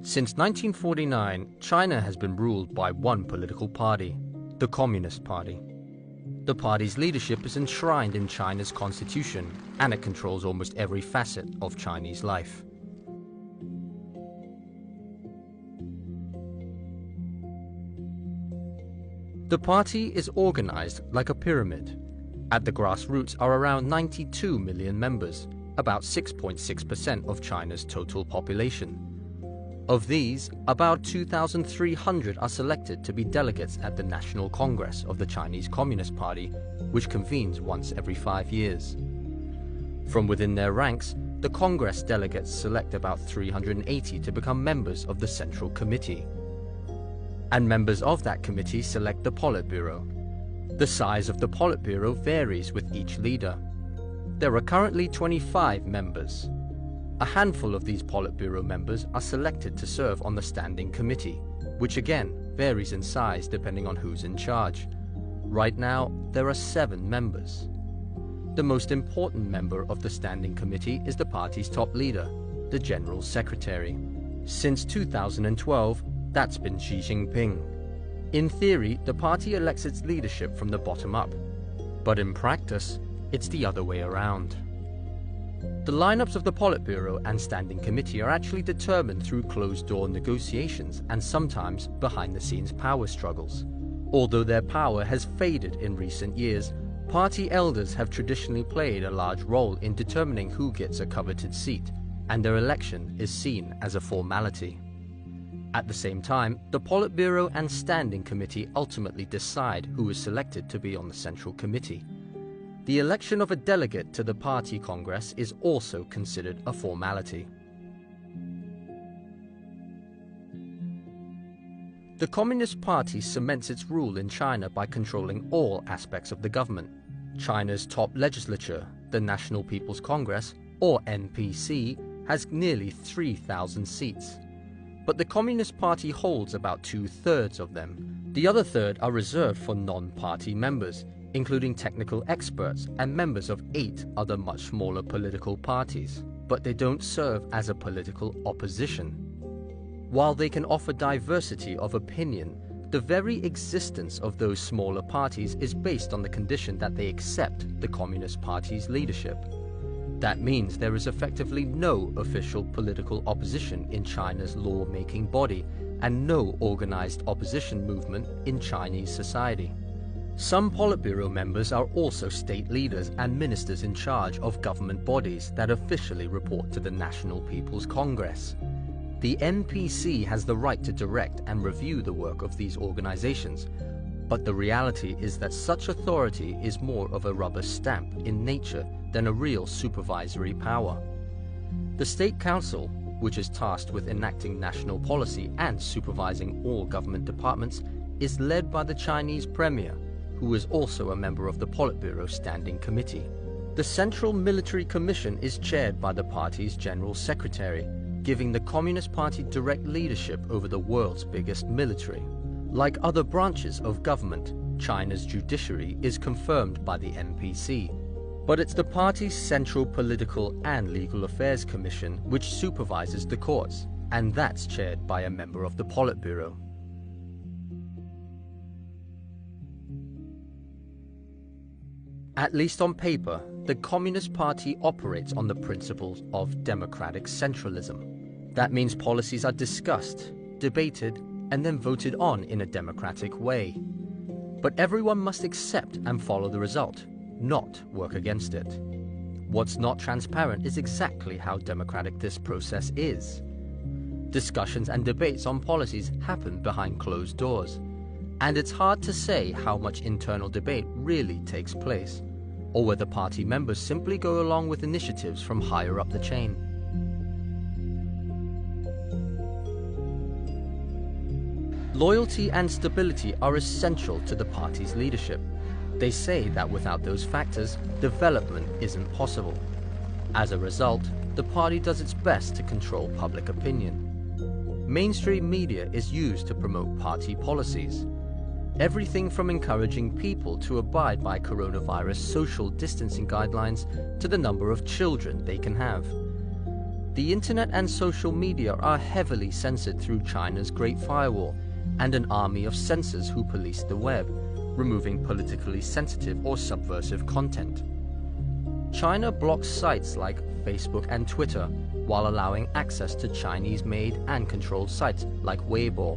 Since 1949, China has been ruled by one political party, the Communist Party. The party's leadership is enshrined in China's constitution, and it controls almost every facet of Chinese life. The party is organized like a pyramid. At the grassroots are around 92 million members, about 6.6% of China's total population. Of these, about 2,300 are selected to be delegates at the National Congress of the Chinese Communist Party, which convenes once every 5 years. From within their ranks, the Congress delegates select about 380 to become members of the Central Committee. And members of that committee select the Politburo. The size of the Politburo varies with each leader. There are currently 25 members. A handful of these Politburo members are selected to serve on the Standing Committee, which again varies in size depending on who's in charge. Right now, there are 7 members. The most important member of the Standing Committee is the party's top leader, the General Secretary. Since 2012, that's been Xi Jinping. In theory, the party elects its leadership from the bottom up, but in practice, it's the other way around. The lineups of the Politburo and Standing Committee are actually determined through closed-door negotiations and sometimes behind-the-scenes power struggles. Although their power has faded in recent years, party elders have traditionally played a large role in determining who gets a coveted seat, and their election is seen as a formality. At the same time, the Politburo and Standing Committee ultimately decide who is selected to be on the Central Committee. The election of a delegate to the Party Congress is also considered a formality. The Communist Party cements its rule in China by controlling all aspects of the government. China's top legislature, the National People's Congress, or NPC, has nearly 3,000 seats. But the Communist Party holds about 2/3 of them. The other third are reserved for non-party members, including technical experts and members of 8 other much smaller political parties. But they don't serve as a political opposition. While they can offer diversity of opinion, the very existence of those smaller parties is based on the condition that they accept the Communist Party's leadership. That means there is effectively no official political opposition in China's law-making body and no organized opposition movement in Chinese society. Some Politburo members are also state leaders and ministers in charge of government bodies that officially report to the National People's Congress. The NPC has the right to direct and review the work of these organizations, but the reality is that such authority is more of a rubber stamp in nature than a real supervisory power. The State Council, which is tasked with enacting national policy and supervising all government departments, is led by the Chinese Premier, who is also a member of the Politburo Standing Committee. The Central Military Commission is chaired by the party's General Secretary, giving the Communist Party direct leadership over the world's biggest military. Like other branches of government, China's judiciary is confirmed by the NPC, but it's the party's Central Political and Legal Affairs Commission which supervises the courts, and that's chaired by a member of the Politburo. At least on paper, the Communist Party operates on the principles of democratic centralism. That means policies are discussed, debated, and then voted on in a democratic way. But everyone must accept and follow the result, not work against it. What's not transparent is exactly how democratic this process is. Discussions and debates on policies happen behind closed doors, and it's hard to say how much internal debate really takes place, or whether party members simply go along with initiatives from higher up the chain. Loyalty and stability are essential to the party's leadership. They say that without those factors, development isn't possible. As a result, the party does its best to control public opinion. Mainstream media is used to promote party policies. Everything from encouraging people to abide by coronavirus social distancing guidelines to the number of children they can have. The internet and social media are heavily censored through China's Great Firewall and an army of censors who police the web, removing politically sensitive or subversive content. China blocks sites like Facebook and Twitter, while allowing access to Chinese-made and controlled sites like Weibo.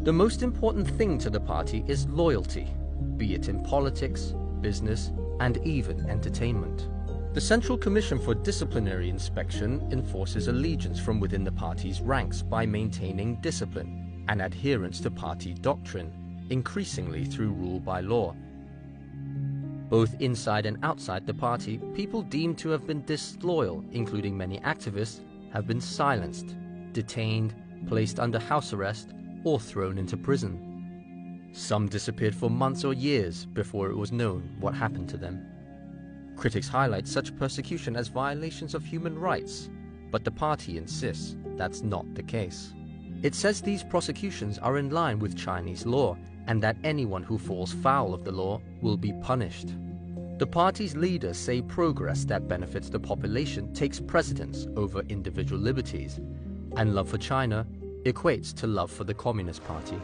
The most important thing to the party is loyalty, be it in politics, business, and even entertainment. The Central Commission for Disciplinary Inspection enforces allegiance from within the party's ranks by maintaining discipline and adherence to party doctrine, increasingly through rule by law. Both inside and outside the party, people deemed to have been disloyal, including many activists, have been silenced, detained, placed under house arrest, or thrown into prison. Some disappeared for months or years before it was known what happened to them. Critics highlight such persecution as violations of human rights, but the party insists that's not the case. It says these prosecutions are in line with Chinese law and that anyone who falls foul of the law will be punished. The party's leaders say progress that benefits the population takes precedence over individual liberties, and love for China equates to love for the Communist Party.